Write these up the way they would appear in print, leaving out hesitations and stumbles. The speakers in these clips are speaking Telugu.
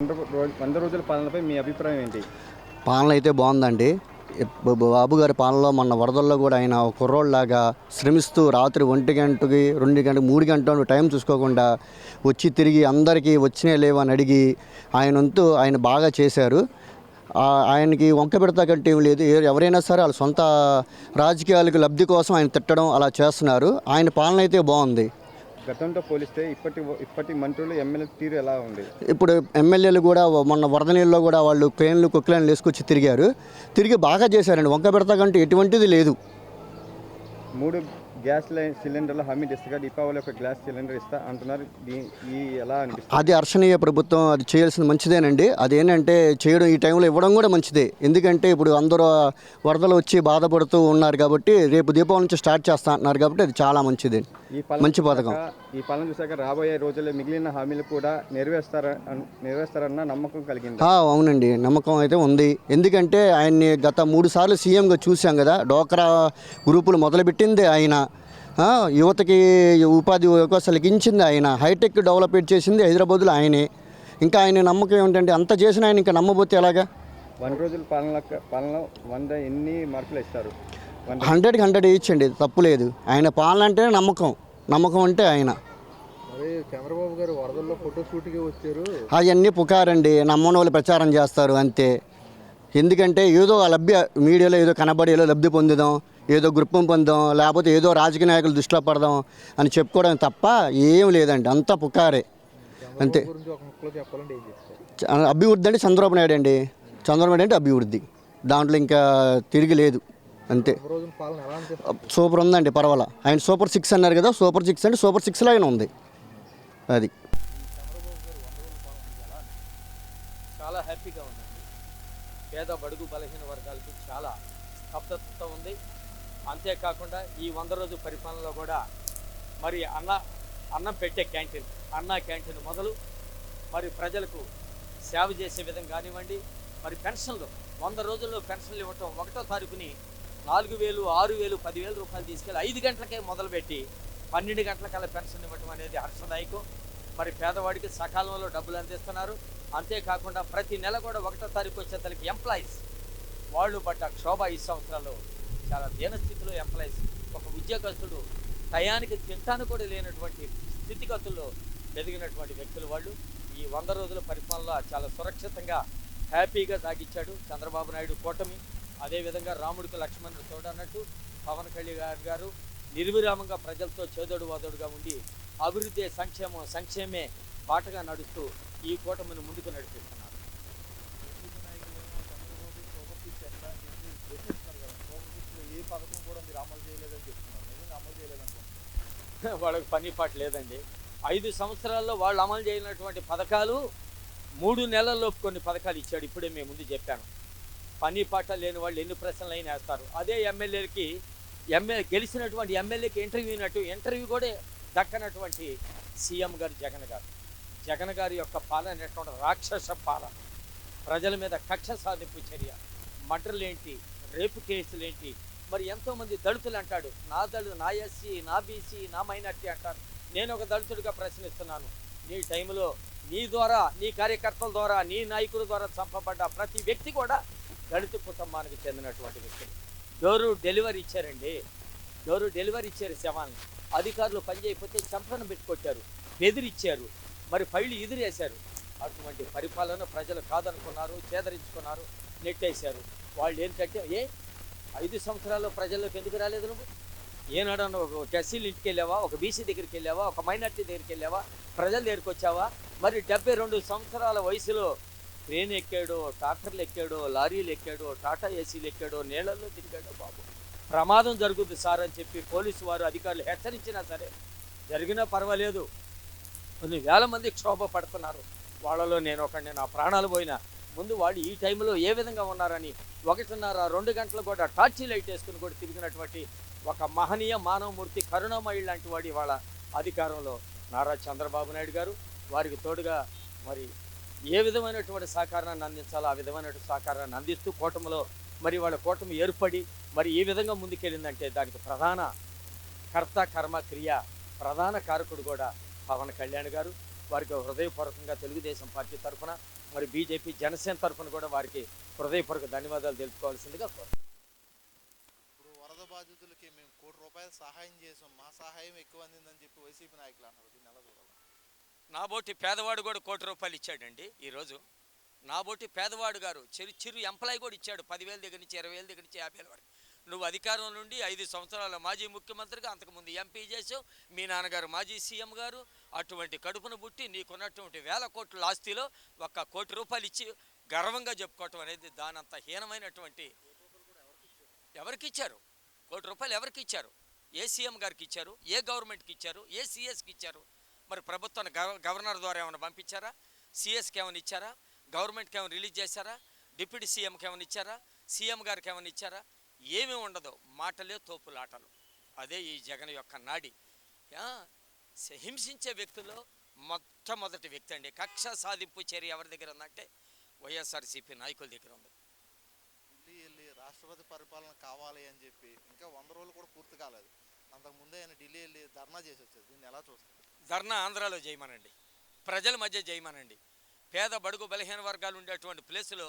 వంద రోజుల పాలనపై మీ అభిప్రాయం ఏంటి? పాలన అయితే బాగుందండి. బాబు గారి పాలనలో మొన్న వరదల్లో కూడా ఆయన ఒక కుర్రోళ్ళలాగా శ్రమిస్తూ రాత్రి 1 గంటకి 2 గంటకి 3 గంటలు టైం చూసుకోకుండా వచ్చి తిరిగి అందరికీ వచ్చినాయి లేవు అని అడిగి ఆయనంతు ఆయన బాగా చేశారు. ఆయనకి వంక పెడతా కంటే ఏం లేదు. ఎవరైనా సరే వాళ్ళ సొంత రాజకీయాలకు లబ్ధి కోసం ఆయన తిట్టడం అలా చేస్తున్నారు. ఆయన పాలన అయితే బాగుంది. గతంతో పోలిస్తే ఇప్పటి మంత్రులు ఎమ్మెల్యే తీరు ఎలా ఉంది? ఇప్పుడు ఎమ్మెల్యేలు కూడా మొన్న వరద నీళ్ళలో కూడా వాళ్ళు క్రేన్లు కుక్లైన్లు వేసుకొచ్చి తిరిగి బాగా చేశారండి. వంక పెడతా కంటే ఎటువంటిది లేదు. 3 గ్యాస్ సిలిండర్ల హామీ ఇస్తగా దీపావళి ఒక గ్యాస్ సిలిండర్ ఇస్తా అంటున్నారు. ఎలా అనిపిస్తుంది? అది హర్షణీయ. ప్రభుత్వం అది చేయాల్సిన మంచిదేనండి. అదేంటంటే చేయడం ఈ టైంలో ఇవ్వడం కూడా మంచిదే. ఎందుకంటే ఇప్పుడు అందరూ వరదలు వచ్చి బాధపడుతూ ఉన్నారు కాబట్టి రేపు దీపావళి నుంచి స్టార్ట్ చేస్తా అంటున్నారు కాబట్టి అది చాలా మంచిది, మంచి పథకం. ఈ పాలన చూసాక రాబోయే రోజుల్లో మిగిలిన హామీలు కూడా నెరవేరుస్తారన్న నమ్మకం కలిగింది. అవునండి, నమ్మకం అయితే ఉంది. ఎందుకంటే ఆయన్ని గత 3 సార్లు సీఎంగా చూసాం కదా. డోక్రా గ్రూపులు మొదలుపెట్టింది ఆయన, యువతకి ఉపాధి అవకాశాలు ఇచ్చింది ఆయన, హైటెక్ డెవలప్మెంట్ చేసింది హైదరాబాద్లో ఆయనే. ఇంకా ఆయన నమ్మకం ఏమిటంటే అంత చేసిన ఆయన ఇంకా నమ్మబోతే ఎలాగా? 100 రోజుల పాలనలో 100 ఎన్ని మార్కులు ఇస్తారు? 100కి 100 ఇచ్చండి, తప్పు లేదు. ఆయన పాలన అంటే నమ్మకం అంటే ఆయన. చంద్రబాబు గారు వరదల్లో ఫోటో షూట్కి వచ్చారు. అవన్నీ పుకారండి, నమ్మని వాళ్ళు ప్రచారం చేస్తారు అంతే. ఎందుకంటే ఏదో మీడియాలో ఏదో కనబడేలో లబ్ధి పొందుదాం, ఏదో గ్రూపం పొందాం, లేకపోతే ఏదో రాజకీయ నాయకులు దృష్టిలో పడదాం అని చెప్పుకోవడం తప్ప ఏం లేదండి, అంతా పుకారే అంతే. అభివృద్ధి అంటే చంద్రబాబు నాయుడు అండి. చంద్రబాబు నాయుడు అంటే అభివృద్ధి, దాంట్లో ఇంకా తిరిగి లేదు అంతే. సూపర్ ఉందండి, పర్వాలా. ఆయన సూపర్ 6 అన్నారు కదా, సూపర్ 6 అంటే సూపర్ 6 లాగానే ఉంది. అది చాలా హ్యాపీగా ఉందండి. పేద బడుగు బలహీన వర్గాలకి చాలా స్తబ్దత ఉంది. అంతేకాకుండా ఈ 100 రోజు పరిపాలనలో కూడా మరి అన్నం పెట్టే క్యాంటీన్, అన్నా క్యాంటీన్ మొదలు మరి ప్రజలకు సేవ చేసే విధంగా కానివ్వండి, మరి పెన్షన్లు 100 రోజుల్లో పెన్షన్లు ఇవ్వటం, 1వ తారీఖుని 4,000, 6,000, 10,000 రూపాయలు తీసుకెళ్ళి 5 గంటలకే మొదలుపెట్టి 12 గంటలకల్లా పెన్షన్ ఇవ్వటం అనేది హర్షదాయకం. మరి పేదవాడికి సకాలంలో డబ్బులు అందిస్తున్నారు. అంతేకాకుండా ప్రతి నెల కూడా 1వ తారీఖు వచ్చేసరికి ఎంప్లాయీస్ వాళ్ళు పడ్డ క్షోభ ఈ సంవత్సరాల్లో చాలా దీనస్థితిలో ఎంప్లాయీస్, ఒక ఉద్యోగస్తుడు టయానికి తింటాను కూడా లేనటువంటి స్థితిగతుల్లో ఎదిగినటువంటి వ్యక్తులు వాళ్ళు. ఈ 100 రోజుల పరిపాలనలో చాలా సురక్షితంగా హ్యాపీగా సాగించాడు చంద్రబాబు నాయుడు కూటమి. అదేవిధంగా రాముడికి లక్ష్మణుడు తోడన్నట్టు పవన్ కళ్యాణ్ గారు నిర్విరామంగా ప్రజలతో చేదోడు వాదోడుగా ఉండి అభివృద్ధి సంక్షేమే బాటగా నడుస్తూ ఈ కూటమిని ముందుకు నడిపిస్తున్నారు. వాళ్ళకి పని పాట లేదండి. 5 సంవత్సరాల్లో వాళ్ళు అమలు చేయనటువంటి పథకాలు 3 నెలల్లో కొన్ని పథకాలు ఇచ్చాడు. ఇప్పుడే మేము ముందు చెప్పాను. పని పాట లేని వాళ్ళు ఎన్ని ప్రశ్నలు అయినా వేస్తారు. అదే ఎమ్మెల్యేకి గెలిచినటువంటి ఎమ్మెల్యేకి ఇంటర్వ్యూ కూడా దక్కనటువంటి సీఎం గారు జగన్ గారి యొక్క పాలన అనేటువంటి రాక్షస పాలన, ప్రజల మీద కక్ష సాధింపు చర్య, మర్డర్లేంటి, రేపు కేసులేంటి, మరి ఎంతోమంది దళితులు అంటాడు, నా ఎస్సీ, నా బీసీ, నా మైనార్టీ అంటారు. నేను ఒక దళితుడిగా ప్రశ్నిస్తున్నాను. నీ టైంలో నీ ద్వారా, నీ కార్యకర్తల ద్వారా, నీ నాయకుల ద్వారా చంపబడ్డ ప్రతి వ్యక్తి కూడా దళిత కుటుంబానికి చెందినటువంటి వ్యక్తులు. డోరు డెలివరీ ఇచ్చారు శవాన్ని. అధికారులు పనిచేయకపోతే చంపను పెట్టుకొచ్చారు, బెదిరిచ్చారు, మరి ఫైళ్ళు ఎదురేశారు. అటువంటి పరిపాలన ప్రజలు కాదనుకున్నారు, చేదరించుకున్నారు, నెట్టేశారు. వాళ్ళు ఏంటంటే 5 సంవత్సరాల్లో ప్రజల్లోకి ఎందుకు రాలేదు? నువ్వు ఏనాడన్నా ఒక ఎస్సీలు ఇంటికి వెళ్ళావా, ఒక బీసీ దగ్గరికి వెళ్ళావా, ఒక మైనార్టీ దగ్గరికి వెళ్ళావా, ప్రజల దగ్గరికి వచ్చావా? మరి 72 సంవత్సరాల వయసులో ట్రైన్ ఎక్కాడో, ట్రాక్టర్లు ఎక్కాడో, లారీలు ఎక్కాడో, టాటా ఏసీలు ఎక్కాడో, నీళ్ళల్లో తిరిగాడో. బాబు, ప్రమాదం జరుగుద్ది సార్ అని చెప్పి పోలీసు వారు అధికారులు హెచ్చరించినా సరే జరిగినా పర్వాలేదు. కొన్ని వేల మంది క్షోభ పడుతున్నారు. వాళ్ళలో నేను ఒకడిని, నా ప్రాణాలు పోయినా. ముందు వాళ్ళు ఈ టైంలో ఏ విధంగా ఉన్నారని 1:30-2 గంటలు కూడా టార్చీ లైట్ వేసుకుని కూడా తిరిగినటువంటి ఒక మహనీయ మానవమూర్తి, కరుణామయుడు లాంటి వాడు ఇవాళ అధికారంలో నారా చంద్రబాబు నాయుడు గారు. వారికి తోడుగా మరి ఏ విధమైనటువంటి సహకారాన్ని అందించాలో ఆ విధమైనటువంటి సహకారాన్ని అందిస్తూ కూటమిలో మరి వాళ్ళ కూటమి ఏర్పడి మరి ఈ విధంగా ముందుకెళ్ళిందంటే దానికి ప్రధాన కర్త కర్మ క్రియ ప్రధాన కారకుడు కూడా పవన్ కళ్యాణ్ గారు. వారికి హృదయపూర్వకంగా తెలుగుదేశం పార్టీ తరఫున మరి బీజేపీ జనసేన తరఫున కూడా వారికి హృదయపూర్వక ధన్యవాదాలు తెలుపుకోవాల్సిందిగా కోరుతున్నాను. ఇప్పుడు వరద బాధితులకి మేము ₹1,00,00,000 సహాయం చేసాం, మా సహాయం ఎక్కువ అందిందని చెప్పి వైసీపీ నాయకులు అన్నారు. దీన్ని ఎలా చూడాలి? నాబోటి పేదవాడు కూడా ₹1,00,00,000 ఇచ్చాడండి ఈరోజు. నాబోటి పేదవాడు గారు చిరు ఎంప్లాయ్ కూడా ఇచ్చాడు, 10,000 దగ్గర నుంచి 20,000 దగ్గర నుంచి 50,000 వరకు. నువ్వు అధికారం నుండి 5 సంవత్సరాల మాజీ ముఖ్యమంత్రిగా, అంతకుముందు ఎంపీ చేసావు, మీ నాన్నగారు మాజీ సీఎం గారు, అటువంటి కడుపును పుట్టి నీకున్నటువంటి వేల కోట్ల ఆస్తిలో ₹1,00,00,000 ఇచ్చి గర్వంగా చెప్పుకోవటం అనేది దానంత హీనమైనటువంటి. ఎవరికి ఇచ్చారు ₹1,00,00,000? ఎవరికి ఇచ్చారు? ఏ సీఎం గారికి ఇచ్చారు? ఏ గవర్నమెంట్కి ఇచ్చారు? ఏ సీఎస్కి ఇచ్చారు? మరి ప్రభుత్వాన్ని గవర్నర్ ద్వారా ఏమైనా పంపించారా? సీఎస్కి ఏమైనా ఇచ్చారా? గవర్నమెంట్కి ఏమైనా రిలీజ్ చేశారా? డిప్యూటీ సీఎంకి ఏమైనా ఇచ్చారా? సీఎం గారికి ఏమైనా ఇచ్చారా? ఏమీ ఉండదు, మాటలే తోపులాటలు. అదే ఈ జగన్ యొక్క నాడి. హింసించే వ్యక్తుల్లో మొట్టమొదటి వ్యక్తి అండి. కక్ష సాధింపు చర్య ఎవరి దగ్గర ఉందంటే వైఎస్ఆర్సీపీ నాయకుల దగ్గర ఉంది. ఢిల్లీ వెళ్ళి రాష్ట్రపతి పరిపాలన కావాలి అని చెప్పి ఇంకా 100 రోజులు కూడా పూర్తి కాలేదు. అంతకుముందే ఆయన ఢిల్లీ వెళ్ళి ధర్నా చేసి వచ్చారు. దీన్ని ఎలా చూస్తారు? ధర్నా ఆంధ్రాలో చేయమనండి, ప్రజల మధ్య చేయమనండి. పేద బడుగు బలహీన వర్గాలు ఉండేటువంటి ప్లేసులో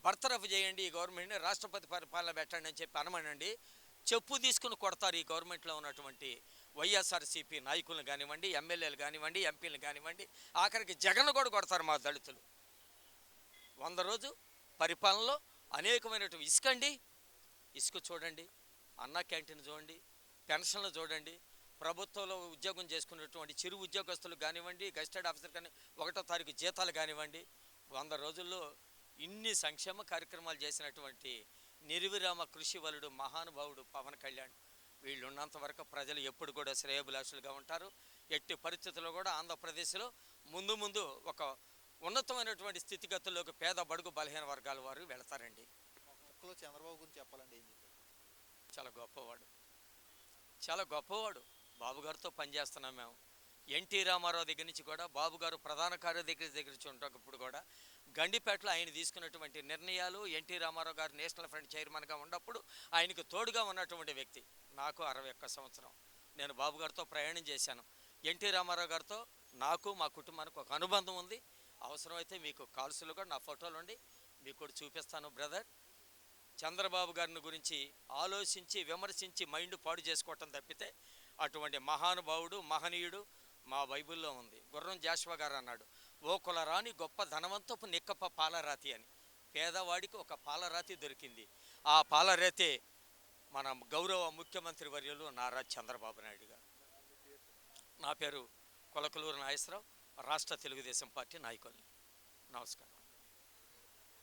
బర్తరఫ్ చేయండి, ఈ గవర్నమెంట్ని రాష్ట్రపతి పరిపాలన పెట్టండి అని చెప్పి అనమనండి. చెప్పు తీసుకుని కొడతారు ఈ గవర్నమెంట్లో ఉన్నటువంటి వైఎస్ఆర్సీపీ నాయకులను కానివ్వండి, ఎమ్మెల్యేలు కానివ్వండి, ఎంపీలు కానివ్వండి, ఆఖరికి జగన్ కూడా కొడతారు మా దళితులు. 100 రోజు పరిపాలనలో అనేకమైనటువంటి ఇసుక చూడండి, అన్నా క్యాంటీన్ చూడండి, పెన్షన్లు చూడండి, ప్రభుత్వంలో ఉద్యోగం చేసుకున్నటువంటి చిరు ఉద్యోగస్తులు కానివ్వండి, గెస్టెడ్ ఆఫీసర్ కానీ 1వ తారీఖు జీతాలు కానివ్వండి, 100 రోజుల్లో ఇన్ని సంక్షేమ కార్యక్రమాలు చేసినటువంటి నిర్విరామ కృషి వలుడు మహానుభావుడు పవన్ కళ్యాణ్. వీళ్ళు ఉన్నంత వరకు ప్రజలు ఎప్పుడు కూడా శ్రేయోభిలాషులుగా ఉంటారు. ఎట్టి పరిస్థితుల్లో కూడా ఆంధ్రప్రదేశ్లో ముందు ఒక ఉన్నతమైనటువంటి స్థితిగతుల్లోకి పేద బడుగు బలహీన వర్గాల వారు వెళతారండి. ముక్కలో చంద్రబాబు గురించి చెప్పాలంటే ఏం చెప్తారు? చాలా గొప్పవాడు. బాబు గారితో పనిచేస్తున్నాం మేము. ఎన్టీ రామారావు దగ్గర నుంచి కూడా, బాబు గారు ప్రధాన కార్యదర్శి దగ్గర నుంచి ఉన్నప్పుడు కూడా గండిపేటలో ఆయన తీసుకున్నటువంటి నిర్ణయాలు, ఎన్టీ రామారావు గారు నేషనల్ ఫ్రంట్ చైర్మన్గా ఉన్నప్పుడు ఆయనకు తోడుగా ఉన్నటువంటి వ్యక్తి. నాకు 61 సంవత్సరం, నేను బాబు గారితో ప్రయాణం చేశాను. ఎన్టీ రామారావు గారితో నాకు, మా కుటుంబానికి ఒక అనుబంధం ఉంది. అవసరమైతే మీకు కాల్స్లో కూడా నా ఫోటోలు ఉండి మీకు కూడా చూపిస్తాను బ్రదర్. చంద్రబాబు గారిని గురించి ఆలోచించి విమర్శించి మైండ్ పాడు చేసుకోవటం తప్పితే అటువంటి మహానుభావుడు, మహనీయుడు మా బైబిల్లో ఉంది. గుర్రం జాషువా గారు అన్నాడు, ఓ కులరాని గొప్ప ధనవంతపు నిక్కప్ప పాలరాతి అని. పేదవాడికి ఒక పాలరాతి దొరికింది. ఆ పాలరాతే మన గౌరవ ముఖ్యమంత్రి వర్యులు నారా చంద్రబాబు నాయుడు గారు. నా పేరు కొలకలూరు నాగేశ్వరరావు, రాష్ట్ర తెలుగుదేశం పార్టీ నాయకుల్ని. నమస్కారం.